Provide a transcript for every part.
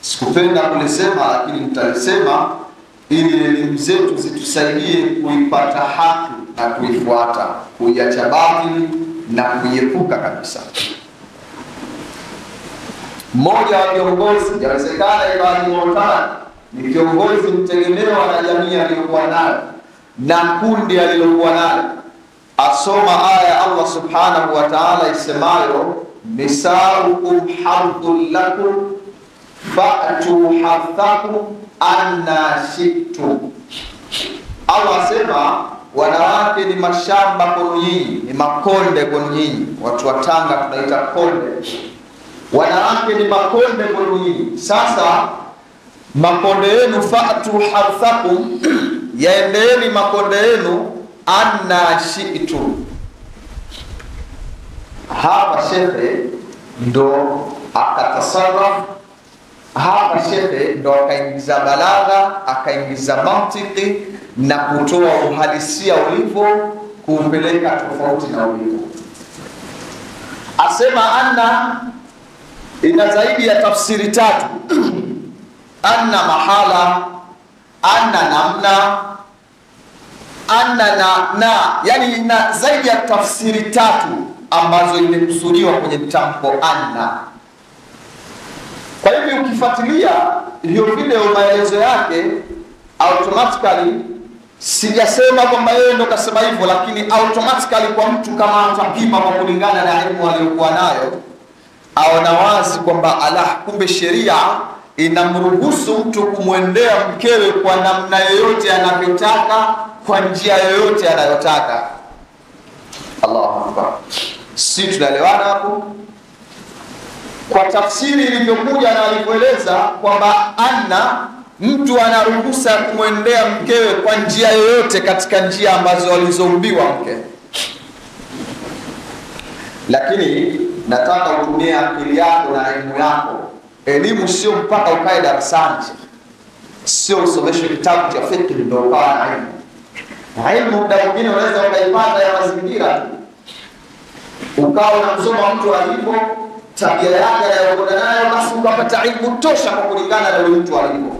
Sikupenda kulisema lakini nitalisema ili elimu zetu zitusaidie kuipata haki na kuifuata, kuiacha batili na kuiepuka kabisa. Mmoja wa viongozi, yawezekana ikawa ni Mu'tad, ni kiongozi mtegemewa na jamii aliyokuwa nayo na kundi alilokuwa nalo, asoma aya Allah subhanahu wa ta'ala isemayo nisaukum harthun lakum fa'tu harthakum anna shi'tum. Allah asema wanawake ni mashamba kwenu nyinyi, ni makonde kwenu nyinyi. Watu wa Tanga tunaita konde. Wanawake ni makonde kwenu nyinyi. Sasa makonde yenu fa'tu harthakum, yaendeeni makonde yenu anna shi'tum. Hapa shekhe ndo akatasarraf, hapa shekhe ndo akaingiza balagha, akaingiza mantiki na kutoa uhalisia ulivyo, kuupeleka tofauti na ulivyo. Asema anna ina zaidi ya tafsiri tatu. Anna mahala, anna namna, anna na yani ina zaidi ya tafsiri tatu ambazo imekusudiwa kwenye tamko anna. Kwa hivyo ukifuatilia hiyo video maelezo yake, automatically sijasema kwamba yeye ndo kasema hivyo, lakini automatically kwa mtu kama atapima kwa kulingana na elimu aliyokuwa nayo, aona wazi kwamba kumbe sheria inamruhusu mtu kumwendea mkewe kwa namna yoyote anavyotaka, kwa njia yoyote anayotaka. Allahu Akbar. Si tunaelewana hapo? Kwa tafsiri ilivyokuja na alivyoeleza kwamba anna, mtu anaruhusa kumwendea mkewe kwa njia yoyote katika njia ambazo walizoumbiwa mke. Lakini nataka utumie akili yako na elimu yako. Elimu sio mpaka ukae darasani, sio usomeshwe kitabu cha fiqh ndio ukawa na elimu. Na elimu muda mwingine unaweza ukaipata ya mazingira tu, ukawa unamsoma mtu alivyo, tabia yake anayokuwa nayo, basi ukapata elimu tosha kwa kulingana na yule mtu alivyo.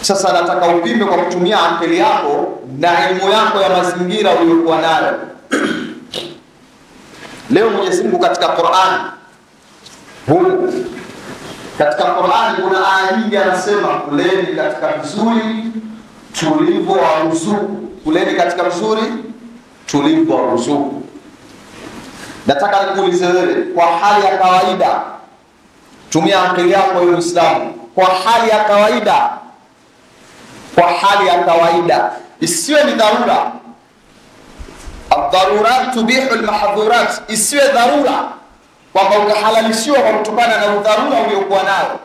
Sasa nataka upime kwa kutumia akili yako na elimu yako ya mazingira uliyokuwa nayo. Leo Mwenyezi Mungu katika Qur'an, katika Qur'an kuna aya nyingi anasema kuleni katika vizuri tulivyowaruzuku, kuleni katika vizuri tulivyowaruzuku. Nataka nikuulize wewe, kwa hali ya kawaida, tumia akili yako wewe Muislamu, kwa hali ya kawaida, kwa hali ya kawaida, isiwe ni dharura. Ad-darurat tubihu al-mahdhurat, isiwe dharura kwamba ukahalalishiwa kwa kutokana na udharura uliokuwa nao.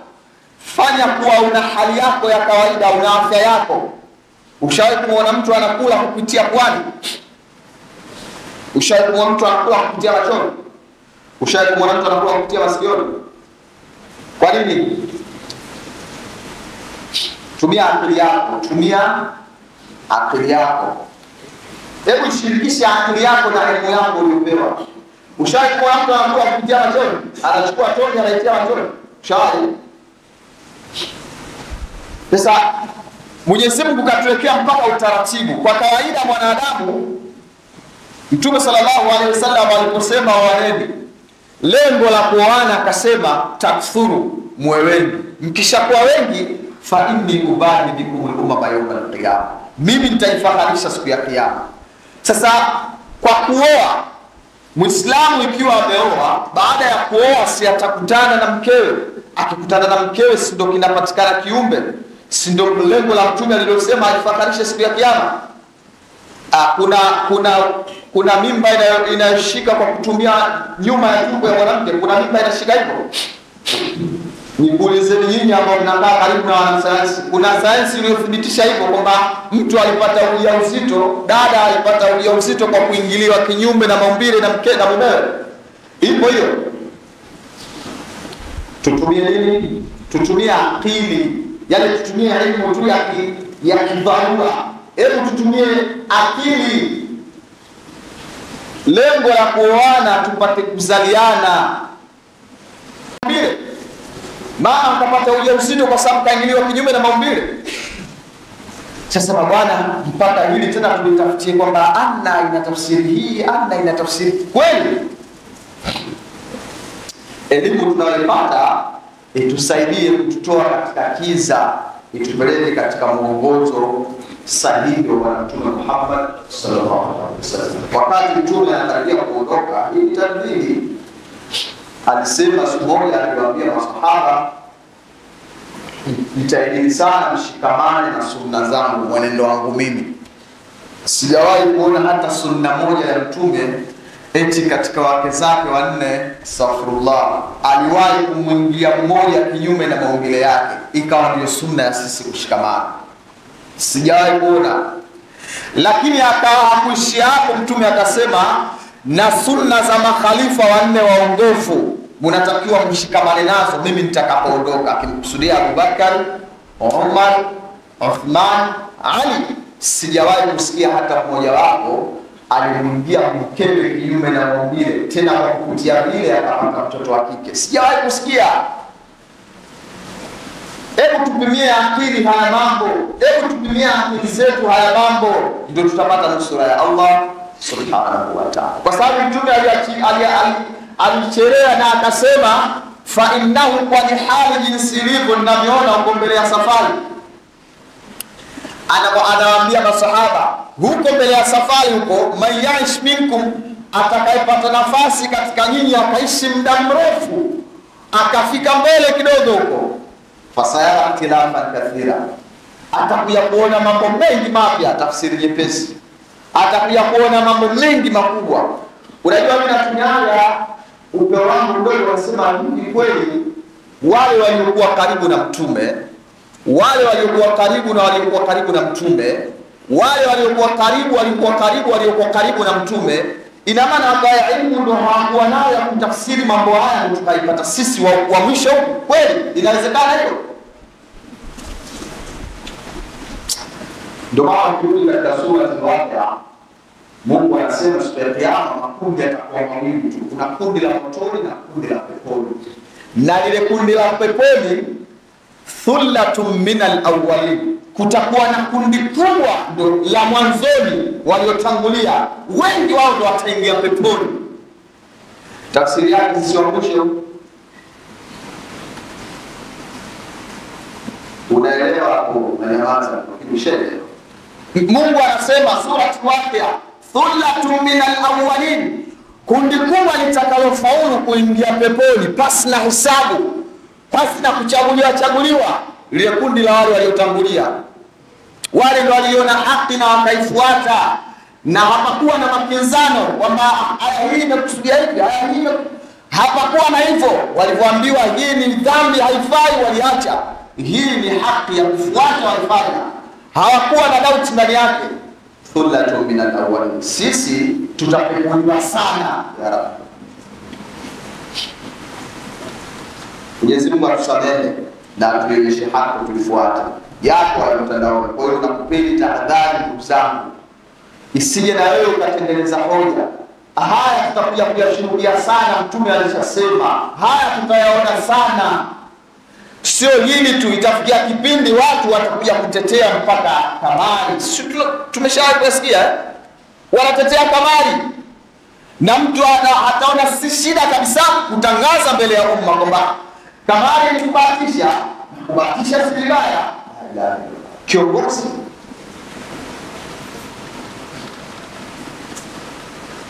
Fanya kuwa una hali yako ya kawaida, una afya yako. Ushawahi kuona mtu anakula kupitia pwani? Ushawahi kuona mtu anakula kupitia machoni? Ushawahi kuona mtu anakula kupitia masikioni? Kwa nini? Tumia akili yako, tumia akili yako. Hebu shirikisha akili yako na elimu yako uliyopewa. Ushawahi kuona mtu anakula kupitia machoni? Anachukua toni anaitia machoni? Ushawahi? Sasa Mwenyezi Mungu katuwekea mpaka utaratibu. Kwa kawaida mwanadamu, Mtume sallallahu alaihi wasallam aliposema oaneni, lengo la kuoana akasema takthuru, muwe wengi. Mkishakuwa wengi, fa inni ubadi bikum al-umma yawm al-qiyamah, mimi nitaifaharisha siku ya kiyama. Sasa kwa kuoa, Muislamu ikiwa ameoa, baada ya kuoa si atakutana na mkewe. Akikutana na mkewe si ndio kinapatikana kiumbe? Si ndio lengo la Mtume alilosema aifaharishe siku ya kiyama? Kuna mimba inayoshika kwa kutumia nyuma ya tumbo ya mwanamke. Kuna mimba inashika hivyo? Niulizeni nyinyi ambao mnakaa karibu na wanasayansi, kuna sayansi iliyothibitisha hivyo kwamba mtu alipata ujauzito, dada alipata ujauzito kwa kuingiliwa kinyume na maumbile na mke na mumewe? Ipo hiyo? Tutumie nini? Tutumie akili. Yaani tutumie elimu tu ya kidharura. Hebu tutumie akili. Lengo la kuoana tupate kuzaliana. Mama akapata ujauzito kwa sababu kaingiliwa kinyume na maumbile. Sasa bwana, mpaka hili tena tulitafutie kwamba anna ina tafsiri hii, anna ina tafsiri kweli. Elimu tunayopata itusaidie kututoa katika kiza, itupeleke katika mwongozo sahihi wa Mtume Muhammad sallallahu alaihi wasallam. Wakati Mtume anakaribia kuondoka, hii tadbiri alisema siku moja, aliwaambia masahaba, nitaidini sana mshikamane na sunna zangu, mwenendo wangu mimi. Sijawahi kuona hata sunna moja ya Mtume eti katika wake zake wanne, astaghfirullah, aliwahi kumwingia mmoja kinyume na maumbile yake ikawa ndio sunna ya sisi kushikamana. Sijawahi kuona. Lakini akawa hakuishia hapo. Mtume akasema, na sunna za makhalifa wanne waongofu mnatakiwa mshikamane nazo mimi nitakapoondoka. Akimkusudia Abubakar, Umar, Uthman, Ali. Sijawahi kusikia hata mmoja wapo alimwingia mkewe kinyume na maumbile, tena kwa kupitia vile akapata mtoto wa kike. Sijawahi kusikia. Hebu tupimie akili haya mambo, hebu tupimie akili zetu haya mambo, ndio tutapata nusura ya Allah subhanahu wa ta'ala. Kwa sababu Mtume alichelea na akasema, fa innahu, kwa ni hali jinsi ilivyo ninavyoona huko mbele ya safari. Anawaambia masahaba, huko mbele ya safari huko, mayash minkum, atakayepata nafasi katika nyinyi akaishi muda mrefu akafika mbele kidogo huko, fasayara ikhtilafan kathira, atakuja kuona mambo mengi mapya. Tafsiri nyepesi, atakuja kuona mambo mengi makubwa. Unajua mimi natunyanga upeo wangu mdogo, wanasema hivi kweli wale waliokuwa karibu na Mtume, wale waliokuwa karibu na waliokuwa karibu na Mtume, wale waliokuwa karibu na Mtume, ina maana haya elimu ndio hawakuwa nayo ya kutafsiri mambo haya ndio tukaipata sisi wa mwisho. Kweli inawezekana hiyo? Ndio maana ukirudi katika sura al-Waqi'a, Mungu anasema siku ya Kiyama makundi yatakuwa mawili tu. Kuna kundi la motoni na kundi la peponi. Na lile kundi la peponi, thullatun minal awwalin, kutakuwa na kundi kubwa ndio la mwanzoni waliotangulia, wengi wao ndio wataingia peponi. Tafsiri yake sisi wa mwisho, unaelewa hapo? Manyamaza ukimshele. Mungu anasema sura al-Waqi'a, thullatun minal awwalin, kundi kubwa litakalofaulu kuingia peponi pasi na hisabu, pasi na kuchaguliwa. Lile kundi la wale waliotangulia, wale ndio waliona haki na wakaifuata, na hapakuwa na makinzano kwamba aya hii imekusudia hivi, aya hii hapakuwa na hivyo. Walivyoambiwa hii ni dhambi haifai, waliacha. Hii ni haki ya kufuata, walifanya. Hawakuwa na doubt ndani yake. Thullatun minal awwalin, sisi tutapekuliwa sana ya Rabbi. Mwenyezi Mungu atusamehe na atuonyeshe haki tulifuata yako ya mtandao. Kwa hiyo nakupeni tahadhari ndugu zangu, isije na wewe ukatengeneza hoja. Haya tutakuja kuyashuhudia sana, Mtume alishasema haya tutayaona sana. Sio hili tu, itafikia kipindi watu watakuja kutetea mpaka kamari. Tumeshawahi kusikia wanatetea kamari, na mtu ataona si shida kabisa kutangaza mbele ya umma kwamba kamari tubahatisha, kubahatisha si vibaya. Kiongozi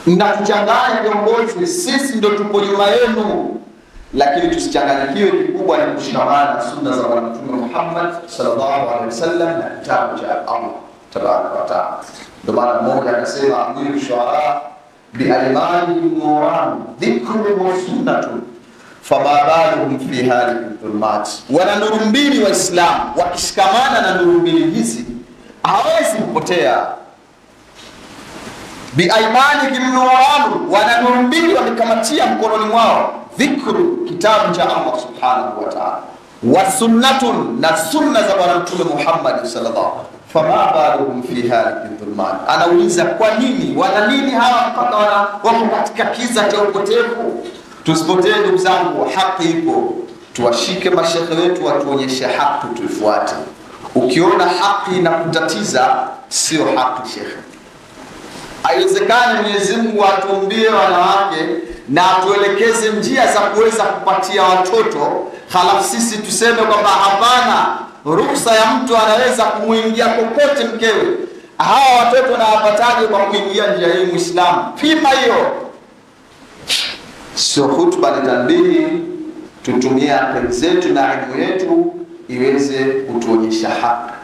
mnakuchanganya viongozi, sisi ndio tupo nyuma yenu. Lakini tusichanganyikiwe, kikubwa ni kushikamana na sunna za Bwana Mtume Muhammad sallallahu alaihi wasallam na kitabu cha Allah tabaraka wa taala. Ndio maana mmoja akasema, amiri shuara bi alimani nuran dhikru wa sunnatu fama baluhum fi hali dhulmat. Wana nuru mbili Waislamu, wakishikamana na nuru mbili hizi hawezi kupotea. Bi aimani nuran, wana nuru mbili wamekamatia mkononi mwao, dhikru, kitabu cha Allah subhanahu wa ta'ala, wa sunnatun, na sunna za Bwana Mtume Muhammad sallallahu alaihi wasallam. Fama baluhum fi halikin dhulman. Anauliza, kwa nini, wana nini hawa mpaka wako katika kiza cha upotevu? Tusipotee ndugu zangu, haki ipo. tuwashike mashekhe wetu watuonyeshe haki tuifuate. Ukiona haki inakutatiza, sio haki shekhe. Haiwezekani Mwenyezi Mungu atuumbie wanawake na atuelekeze njia za kuweza kupatia watoto, halafu sisi tuseme kwamba hapana, ruhusa ya mtu anaweza kumuingia kokote mkewe. Hawa watoto na wapataje kwa kuingia njia hii Muislamu? Pima hiyo. Sio hutuba ni tanbihi, tutumie akili zetu na elimu yetu iweze kutuonyesha haki.